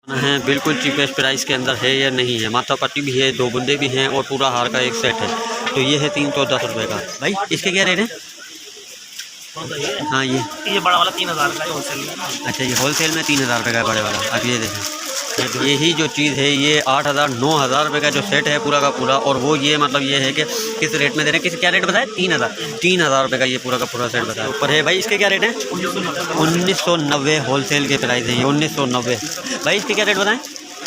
हैं बिल्कुल cheapest price के अंदर है या नहीं है। माथा पट्टी भी है, 2 बुंदे भी हैं और पूरा हार का एक सेट है। तो ये है 310 रुपये का। भाई इसके क्या रेट है? हाँ ये बड़ा वाला 3000 का है होलसेल में। अच्छा, ये होलसेल में 3000 रुपये का बड़े वाला। अब ये देखें, यही जो चीज़ है ये 8000 9000 रुपये का जो सेट है पूरा का पूरा। और वो ये मतलब ये है कि किस रेट में दे रहे हैं, किस क्या रेट बताया? 3000 रुपये का ये पूरा का पूरा सेट बताया। ऊपर है भाई, इसके क्या रेट है? 1990 होलसेल के प्राइस है ये, 1990। भाई इसके क्या रेट बताएं?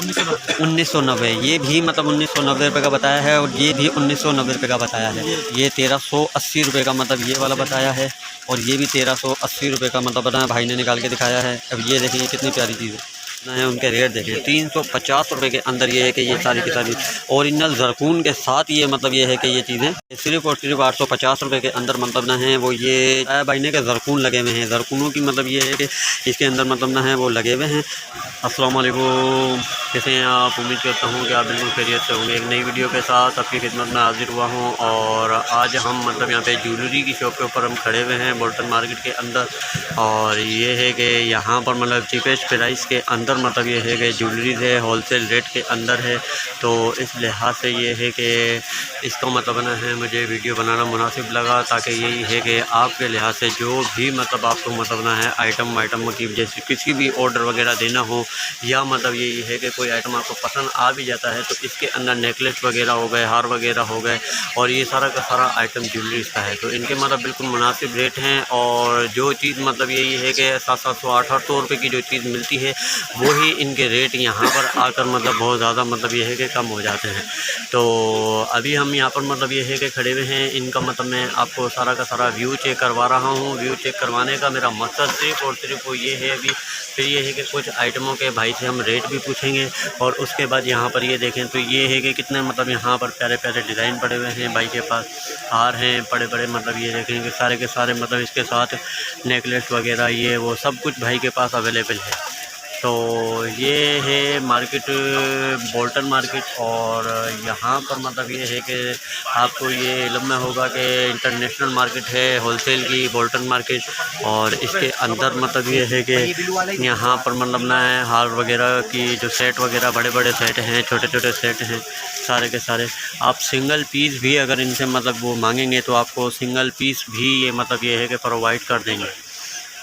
1990। ये भी मतलब 1990 रुपये का बताया है और ये भी 1990 रुपये का बताया है। ये 1380 रुपये का मतलब ये वाला बताया है और ये भी 1380 रुपये का मतलब बताया, भाई ने निकाल के दिखाया है। अब ये देखिए कितनी प्यारी चीज़ है, उनके रेट देखिए 350 रुपये के अंदर ये है कि ये सारी की सारी ओरिजिनल ज़रकून के साथ ये मतलब ये है कि ये चीज़ें सिर्फ और सिर्फ 850 रुपये के अंदर मतलब ना है वो ये भाई ने के ज़रकून लगे हुए हैं। ज़रकूनों की मतलब ये है कि इसके अंदर मतलब ना है वो लगे हुए हैं। अस्सलाम वालेकुम, कैसे हैं आप? उम्मीद करता हूँ कि आप बिल्कुल खैरियत से होंगे। एक नई वीडियो के साथ आपकी खिदमत में हाजिर हुआ हूँ और आज हम मतलब यहाँ पे ज्वेलरी की शॉप के ऊपर हम खड़े हुए हैं बोल्टन मार्केट के अंदर। और ये है कि यहाँ पर मतलब चीपेस्ट प्राइस के अंदर मतलब ये है कि ज्वेलरी है होलसेल रेट के अंदर है। तो इस लिहाज से ये है कि इसका मतलब ना है मुझे वीडियो बनाना मुनासिब लगा, ताकि यही है कि आपके लिहाज से जो भी मतलब आपको मतलब ना है आइटम की जैसे किसी भी ऑर्डर वगैरह देना हो या मतलब यही है कि कोई आइटम आपको पसंद आ भी जाता है तो इसके अंदर नेकलेस वगैरह हो गए, हार वगैरह हो गए और ये सारा का सारा आइटम ज्वेलरी का है। तो इनके मतलब बिल्कुल मुनासिब रेट हैं और जो चीज़ मतलब यही है कि 700 800 रुपये की जो चीज़ मिलती है वही इनके रेट यहाँ पर आकर मतलब बहुत ज़्यादा मतलब ये है कि कम हो जाते हैं। तो अभी हम यहाँ पर मतलब ये है कि खड़े हुए हैं। इनका मतलब मैं आपको सारा का सारा व्यू चेक करवा रहा हूँ। व्यू चेक करवाने का मेरा मकसद सिर्फ और सिर्फ वो ये है अभी फिर ये है कि कुछ आइटमों के भाई से हम रेट भी पूछेंगे और उसके बाद यहाँ पर ये देखें तो ये है कि कितने मतलब यहाँ पर प्यारे प्यारे डिज़ाइन पड़े हुए हैं। भाई के पास हार हैं बड़े बड़े, मतलब ये देखें कि सारे के सारे मतलब इसके साथ नेकलेस वगैरह ये वो सब कुछ भाई के पास अवेलेबल है। तो ये है मार्केट बोल्टन मार्केट और यहाँ पर मतलब ये है कि आपको ये इल्म में होगा कि इंटरनेशनल मार्केट है होलसेल की बोल्टन मार्केट। और इसके अंदर मतलब ये है कि यहाँ पर मतलब ना है हार वगैरह की जो सेट वगैरह बड़े बड़े सेट हैं, छोटे छोटे सेट हैं सारे के सारे। आप सिंगल पीस भी अगर इनसे मतलब वो मांगेंगे तो आपको सिंगल पीस भी ये मतलब ये है कि प्रोवाइड कर देंगे।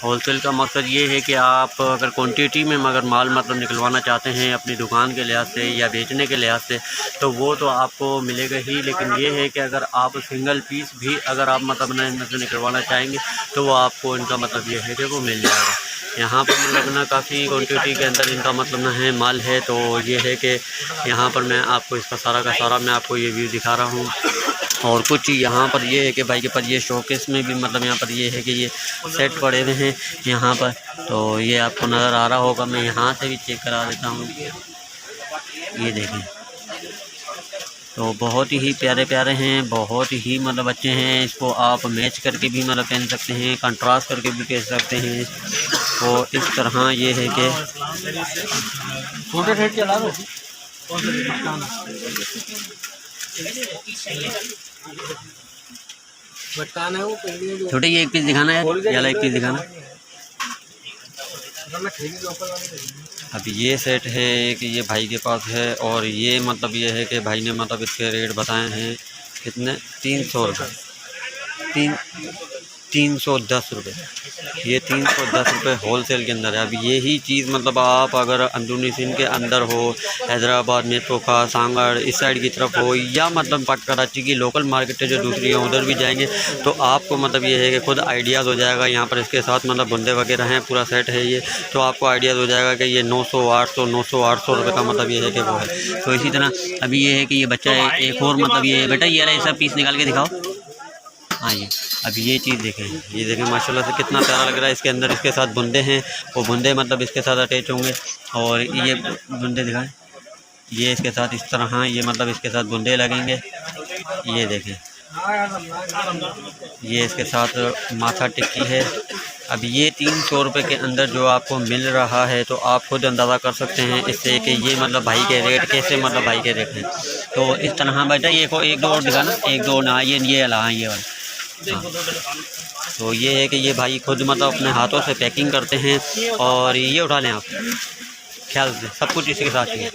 होलसेल का मकसद ये है कि आप अगर क्वांटिटी में मगर माल मतलब निकलवाना चाहते हैं अपनी दुकान के लिहाज से या बेचने के लिहाज से तो वो तो आपको मिलेगा ही, लेकिन ये है कि अगर आप सिंगल पीस भी अगर आप मतलब ना इनसे निकलवाना चाहेंगे तो वो आपको इनका मतलब ये है कि वो मिल जाएगा। यहाँ पर मतलब ना काफ़ी क्वांटिटी के अंदर इनका मतलब ना है माल है। तो ये है कि यहाँ पर मैं आपको इसका सारा का सारा मैं आपको ये व्यू दिखा रहा हूँ। और कुछ यहाँ पर ये है कि भाई के पास ये शोकेस में भी मतलब यहाँ पर ये है कि ये सेट पड़े हुए हैं यहाँ पर। तो ये आपको नज़र आ रहा होगा, मैं यहाँ से भी चेक करा देता हूँ। ये देखें तो बहुत ही प्यारे प्यारे हैं, बहुत ही मतलब अच्छे हैं। इसको आप मैच करके भी मतलब पहन सकते हैं, कंट्रास्ट करके भी पहन सकते हैं। तो इस तरह ये है कि छोटे ये एक पीस दिखाना है, याला एक पीस दिखाना। अब ये सेट है कि ये भाई के पास है और ये मतलब ये है कि भाई ने मतलब इसके रेट बताए हैं कितने, 300 रुपये, 310 रुपये। ये 310 रुपये होलसेल के अंदर है। अब यही चीज़ मतलब आप अगर अंदरूनी सिंध के अंदर हो, हैदराबाद में पोखा सांगड़ इस साइड की तरफ हो या मतलब कराची की लोकल मार्केट है जो दूसरी है उधर भी जाएंगे तो आपको मतलब ये है कि खुद आइडियाज़ हो जाएगा। यहाँ पर इसके साथ मतलब बुंदे वगैरह हैं, पूरा सेट है ये। तो आपको आइडियाज़ हो जाएगा कि ये 900 800 रुपये का मतलब ये है कि वो है। तो इसी तरह अभी ये है कि ये बच्चा है एक और मतलब ये बेटा ये रहा, सब पीस निकाल के दिखाओ। हाँ ये अब ये चीज़ देखें, ये देखें माशाल्लाह से कितना प्यारा लग रहा है। इसके अंदर इसके साथ बुंदे हैं, वो बुंदे मतलब इसके साथ अटैच होंगे। और ये बुंदे दिखाएं, ये इसके साथ इस तरह ये मतलब इसके साथ बुंदे लगेंगे। ये देखें ये इसके साथ माथा टिक्की है। अब ये 300 रुपये के अंदर जो आपको मिल रहा है तो आप खुद अंदाज़ा कर सकते हैं इससे कि ये मतलब भाई के रेट कैसे मतलब भाई के रेट हैं। तो इस तरह बेटा ये को एक दो और दिखाना, एक दो ना ये वाला, हाँ ये वाला। हाँ तो ये है कि ये भाई खुद मतलब अपने हाथों से पैकिंग करते हैं। और ये उठा लें आप, ख्याल से सब कुछ इसी के साथ ही है।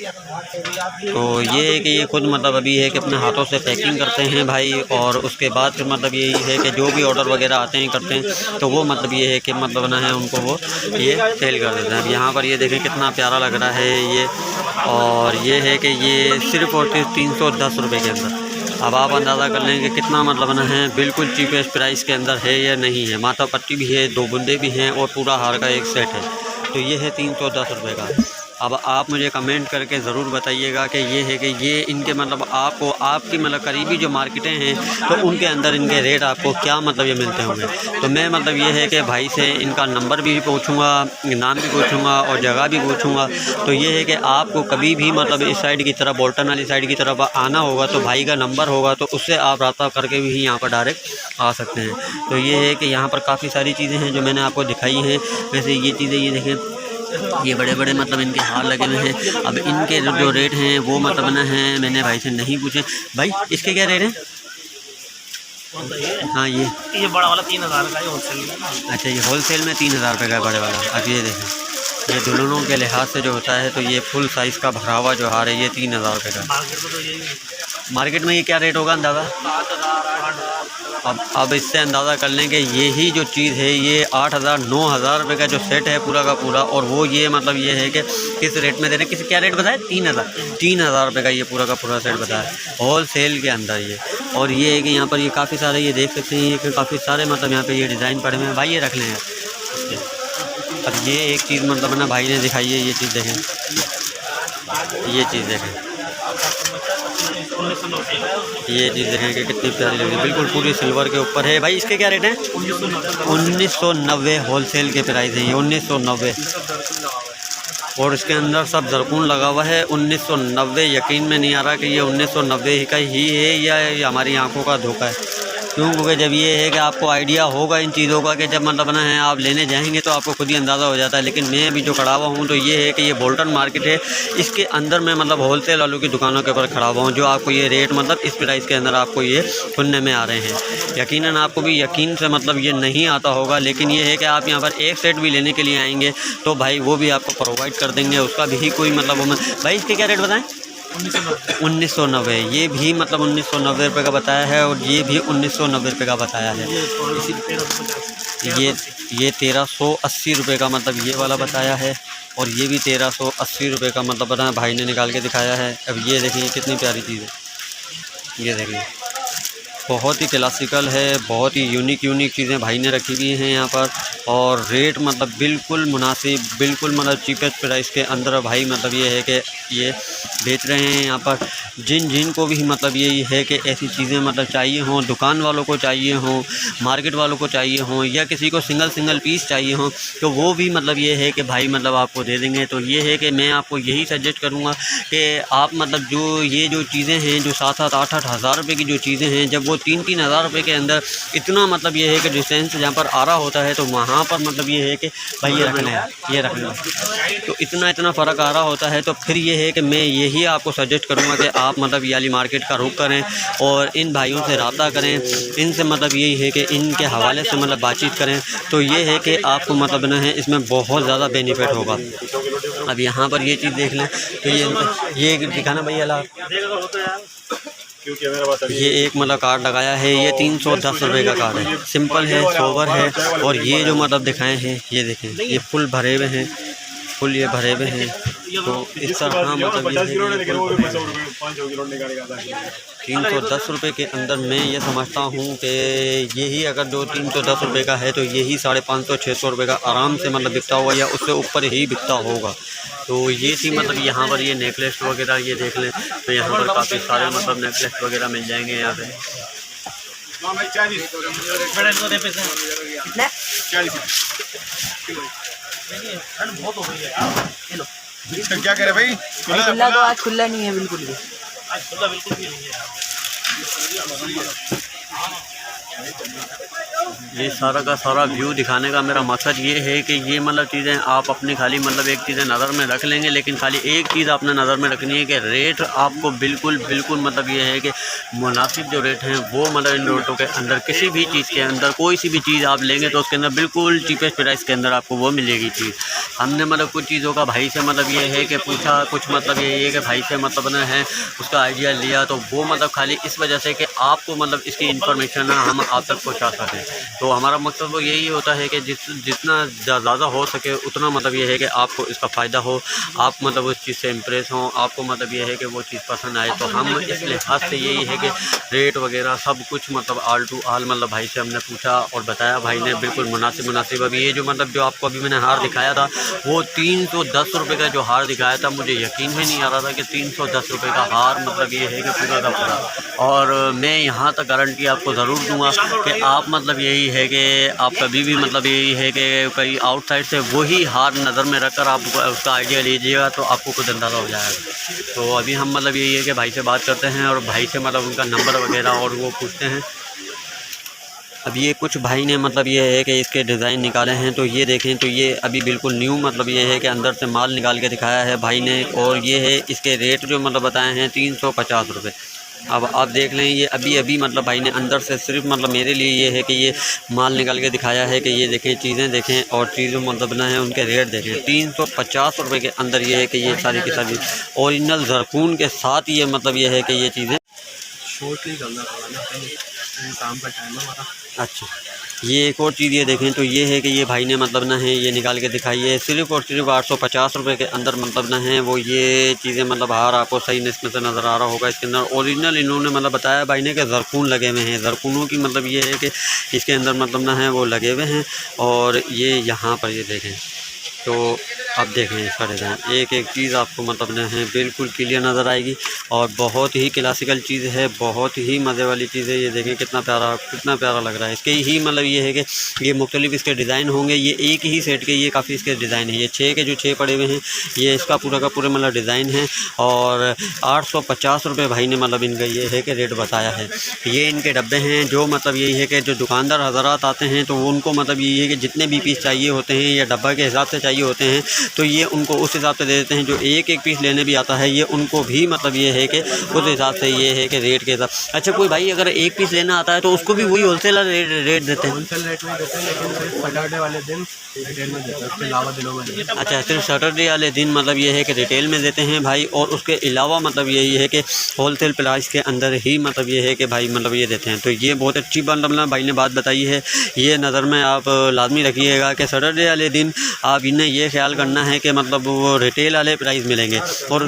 तो ये है कि ये खुद मतलब अभी है कि अपने हाथों से पैकिंग करते हैं भाई, और उसके बाद फिर मतलब यही है कि जो भी ऑर्डर वगैरह आते हैं करते हैं तो वो मतलब ये है कि मतलब ना है उनको वो ये सेल कर देते हैं। अब यहाँ पर ये देखें कितना प्यारा लग रहा है ये, और ये है कि ये सिर्फ और सिर्फ 310 रुपये के अंदर। अब आप अंदाज़ा कर लेंगे कितना मतलब ना है बिल्कुल चीपेस्ट प्राइस के अंदर है या नहीं है। माथा पट्टी भी है, 2 बुंदे भी हैं और पूरा हार का एक सेट है। तो ये है 310 रुपये का। अब आप मुझे कमेंट करके ज़रूर बताइएगा कि ये है कि ये इनके मतलब आपको आपकी मतलब करीबी जो मार्केटें हैं तो उनके अंदर इनके रेट आपको क्या मतलब ये मिलते होंगे। तो मैं मतलब ये है कि भाई से इनका नंबर भी पूछूंगा, नाम भी पूछूंगा और जगह भी पूछूंगा। तो ये है कि आपको कभी भी मतलब इस साइड की तरफ बोल्टन वाली साइड की तरफ आना होगा तो भाई का नंबर होगा, तो उससे आप रब्ता करके भी यहाँ पर डायरेक्ट आ सकते हैं। तो ये है कि यहाँ पर काफ़ी सारी चीज़ें हैं जो मैंने आपको दिखाई हैं। वैसे ये चीज़ें ये देखें, ये बड़े बड़े मतलब इनके हार लगे हुए हैं। अब इनके जो रेट हैं वो मतलब ना हैं मैंने भाई से नहीं पूछे। भाई इसके क्या रेट हैं? हाँ ये बड़ा वाला 3000 का है होलसेल में। अच्छा, ये होलसेल में 3000 रुपये का है बड़े वाला। अब ये देखें, ये दुल्हनों के लिहाज से जो होता है तो ये फुल साइज़ का भरा हुआ जो हार है ये 3000 रुपये का। मार्केट में ये क्या रेट होगा अंदाज़ा? अब इससे अंदाज़ा कर लें कि यही जो चीज़ है ये 8000 9000 रुपये का जो सेट है पूरा का पूरा, और वो ये मतलब ये है कि किस रेट में दे रहे हैं। किस क्या रेट बताया? 3000 रुपये का ये पूरा का पूरा सेट बताया होल सेल के अंदर ये। और ये है कि यहाँ पर ये काफ़ी सारे ये देख सकते हैं कि काफ़ी सारे मतलब यहाँ पे ये डिज़ाइन पड़े हुए हैं भाई। ये रख लें यार। अब ये एक चीज़ मतलब ना भाई ने दिखाई है, ये चीज़ देखें, ये चीज़ देखें, ये चीज़ देखें कि कितनी प्यारी लग रही है, बिल्कुल पूरी सिल्वर के ऊपर है। भाई इसके क्या रेट हैं? 1990 होलसेल के प्राइस हैं ये, 1990। और इसके अंदर सब जरकून लगा हुआ है। 1990 यकीन में नहीं आ रहा कि ये 1990 का ही है या ये हमारी आंखों का धोखा है। क्यों? क्योंकि जब ये है कि आपको आइडिया होगा इन चीज़ों का कि जब मतलब ना है आप लेने जाएंगे तो आपको खुद ही अंदाज़ा हो जाता है। लेकिन मैं अभी जो खड़ा हुआ हूँ तो ये है कि ये बोल्टन मार्केट है, इसके अंदर मैं मतलब होलसेल वालों की दुकानों के ऊपर खड़ा हुआ हूँ जो आपको ये रेट मतलब इस प्राइस के अंदर आपको ये सुनने में आ रहे हैं। यकीनन आपको भी यकीन से मतलब ये नहीं आता होगा, लेकिन ये है कि आप यहाँ पर एक सेट भी लेने के लिए आएँगे तो भाई वो भी आपको प्रोवाइड कर देंगे, उसका भी कोई मतलब। भाई इसके क्या रेट बताएँ? 1990। ये भी मतलब 1990 रुपये का बताया है और ये भी 1990 रुपये का बताया है। ये 1380 रुपये का मतलब ये वाला बताया है, और ये भी 1380 रुपये का मतलब बताया भाई ने निकाल के दिखाया है। अब ये देखिए कितनी प्यारी चीज़ है, ये देखिए बहुत ही क्लासिकल है, बहुत ही यूनिक चीज़ें भाई ने रखी हुई हैं यहाँ पर। और रेट मतलब बिल्कुल मुनासिब, बिल्कुल मतलब चीपेस्ट प्राइस के अंदर भाई मतलब ये है कि ये बेच रहे हैं यहाँ पर। जिन को भी मतलब ये है कि ऐसी चीज़ें मतलब चाहिए हों, दुकान वालों को चाहिए हों, मार्केट वालों को चाहिए हों, या किसी को सिंगल पीस चाहिए हों तो वो भी मतलब ये है कि भाई मतलब आपको दे देंगे। तो ये है कि मैं आपको यही सजेस्ट करूँगा कि आप मतलब जो चीज़ें हैं जो 7-7 8-8 हज़ार रुपये की जो चीज़ें हैं, जब वो 3-3 हज़ार रुपये के अंदर इतना मतलब ये है कि डिस्टेंस जहाँ पर आ रहा होता है तो वहाँ पर मतलब ये है कि भाई ये रख लें, ये रख लें, तो इतना फ़र्क आ रहा होता है। तो फिर ये है कि मैं यही आपको सजेस्ट करूँगा कि आप मतलब ये वाली मार्केट का रुख करें और इन भाइयों से रब्ता करें, इनसे मतलब यही है कि इनके हवाले से मतलब बातचीत करें। तो ये है कि आपको मतलब ना है इसमें बहुत ज़्यादा बेनिफिट होगा। अब यहाँ पर ये चीज़ देख लें तो ये दिखाना भैया, ये एक मतलब कार्ड लगाया है, ये 310 रुपये का कार्ड है, सिंपल है, सोबर है। और ये जो मतलब दिखाए हैं ये देखें, ये फुल भरे हुए हैं, फुल ये भरे हुए हैं। तो इस तरह मतलब ये 310 रुपये के अंदर मैं ये समझता हूँ कि यही अगर जो 310 रुपये का है तो यही 550-600 रुपये का आराम से मतलब बिकता होगा या उससे ऊपर ही बिकता होगा। तो ये थी मतलब यहाँ पर ये नेकलेस वगैरह ये देख लें तो यहाँ पर काफ़ी सारे मतलब नेकलेस वगैरह मिल जाएंगे यहाँ पे। क्या कह रहे भाई? खुला तो आज खुला नहीं है बिल्कुल भी, आज खुला बिल्कुल भी नहीं है। ये सारा का सारा व्यू दिखाने का मेरा मकसद ये है कि ये मतलब चीज़ें आप अपनी खाली मतलब एक चीज़ें नज़र में रख लेंगे, लेकिन खाली एक चीज़ आपने नज़र में रखनी है कि रेट आपको बिल्कुल मतलब ये है कि मुनासिब जो रेट हैं वो मतलब इन रेटों के अंदर किसी भी चीज़ के अंदर कोई सी भी चीज़ आप लेंगे तो उसके अंदर बिल्कुल चीपेस्ट प्राइस के अंदर आपको वो मिलेगी चीज़। हमने मतलब कुछ चीज़ों का भाई से मतलब ये है कि पूछा, कुछ मतलब ये है कि भाई से मतलब ना है उसका आइडिया लिया, तो वो मतलब खाली इस वजह से कि आपको मतलब इसकी इन्फॉर्मेशन हम आप तक पहुँचा सकें। तो हमारा मकसद वो यही होता है कि जितना ज़्यादा हो सके उतना मतलब ये है कि आपको इसका फ़ायदा हो, आप मतलब उस चीज़ से इम्प्रेस हों, आपको मतलब ये है कि वो चीज़ पसंद आए। तो हम इस लिहाज से यही है कि रेट वगैरह सब कुछ मतलब आल टू आल मतलब भाई से हमने पूछा और बताया, भाई ने बिल्कुल मुनासिब। अभी ये जो मतलब जो आपको अभी मैंने हार दिखाया था वो 310 रुपये का जो हार दिखाया था, मुझे यकीन ही नहीं आ रहा था कि 310 रुपये का हार मतलब ये है कि पूरा का पूरा। और मैं यहाँ तक गारंटी आपको ज़रूर दूँगा कि आप मतलब यही है कि आप कभी भी मतलब यही है कि कहीं आउटसाइड से वही हार नज़र में रखकर आप उसका आइडिया लीजिएगा तो आपको खुद अंदाज़ा हो जाएगा। तो अभी हम मतलब यही है कि भाई से बात करते हैं और भाई से मतलब उनका नंबर वगैरह और वो पूछते हैं। अब ये कुछ भाई ने मतलब ये है कि इसके डिज़ाइन निकाले हैं, तो ये देखें तो ये अभी बिल्कुल न्यू मतलब ये है कि अंदर से माल निकाल के दिखाया है भाई ने। और ये है इसके रेट जो मतलब बताए हैं 350 रुपये। अब आप देख लें ये अभी मतलब भाई ने अंदर से सिर्फ मतलब मेरे लिए ये है कि ये माल निकाल के दिखाया है कि ये देखें, चीज़ें देखें और चीज़ों मतलब ना है उनके रेट देखें। 350 रुपये के अंदर ये है कि ये सारी की सारी ओरिजिनल ज़रकून के साथ ये मतलब ये है कि ये चीज़ें शॉर्टली करना पड़ा ना, काम का टाइम है हमारा। अच्छा, ये एक और चीज़ ये देखें तो ये है कि ये भाई ने मतलब ना है ये निकाल के दिखाई है सिर्फ़ और सिर्फ 850 रुपये के अंदर मतलब ना है वो ये चीज़ें मतलब हार आपको सही इसमें से नज़र आ रहा होगा। इसके अंदर ओरिजिनल इन्होंने मतलब बताया भाई ने कि ज़रकून लगे हुए हैं, ज़रकूनों की मतलब ये है कि इसके अंदर मतलब ना है वो लगे हुए हैं। और ये यहाँ पर ये देखें तो अब देखें इसका डिज़ाइन एक एक चीज़ आपको मतलब ना है बिल्कुल क्लियर नज़र आएगी और बहुत ही क्लासिकल चीज़ है, बहुत ही मज़े वाली चीज़ है। ये देखें कितना प्यारा लग रहा है। इसके ही मतलब ये है कि ये मुख्तलिफ इसके डिज़ाइन होंगे, ये एक ही सेट के ये काफ़ी इसके डिज़ाइन है। ये 6 के जो 6 पड़े हुए हैं ये इसका पूरा का पूरा मतलब डिज़ाइन है। और 850 रुपये भाई ने मतलब इनका ये है कि रेट बताया है। ये इनके डब्बे हैं जो मतलब यही है कि जो दुकानदार हज़रात आते हैं तो उनको मतलब यही है कि जितने भी पीस चाहिए होते हैं या डब्बा के हिसाब से चाहिए होते हैं तो ये उनको उस हिसाब से दे देते हैं। जो एक एक पीस लेने भी आता है ये उनको भी मतलब ये है कि उस हिसाब से ये है कि रेट के हिसाब। अच्छा, कोई भाई अगर एक पीस लेना आता है तो उसको भी वही होलसेल रेट देते हैं? होलसेल रेट में देते हैं, लेकिन सिर्फ सैटरडे वाले दिन रिटेल में देते हैं, उसके अलावा दिनों में नहीं। अच्छा, सिर्फ सैटरडे वाले दिन मतलब ये है कि रिटेल में देते हैं भाई, और उसके अलावा मतलब यही है कि होलसेल प्राइस के अंदर ही मतलब ये है कि भाई मतलब ये देते हैं। तो ये बहुत अच्छी मतलब भाई ने बात बताई है, ये नज़र में आप लाजमी रखिएगा कि सैटरडे वाले दिन आप इन्हें ये ख्याल करना है कि मतलब वो रिटेल वाले प्राइस मिलेंगे और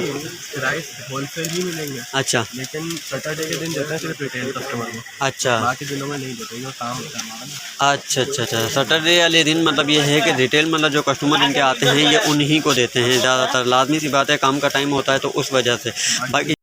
प्राइस होलसेल ही मिलेंगे। अच्छा, लेकिन सैटरडे के दिन देते हैं सिर्फ रिटेल कस्टमर को, अच्छा, बाकी दिनों में नहीं देते, ये काम होता है हमारा ना। अच्छा, सैटरडे वाले दिन मतलब ये है कि रिटेल मतलब जो कस्टमर इनके आते हैं ये उन्हीं को देते हैं ज़्यादातर। लाजमी सी बात है, काम का टाइम होता है तो उस वजह से। बाकी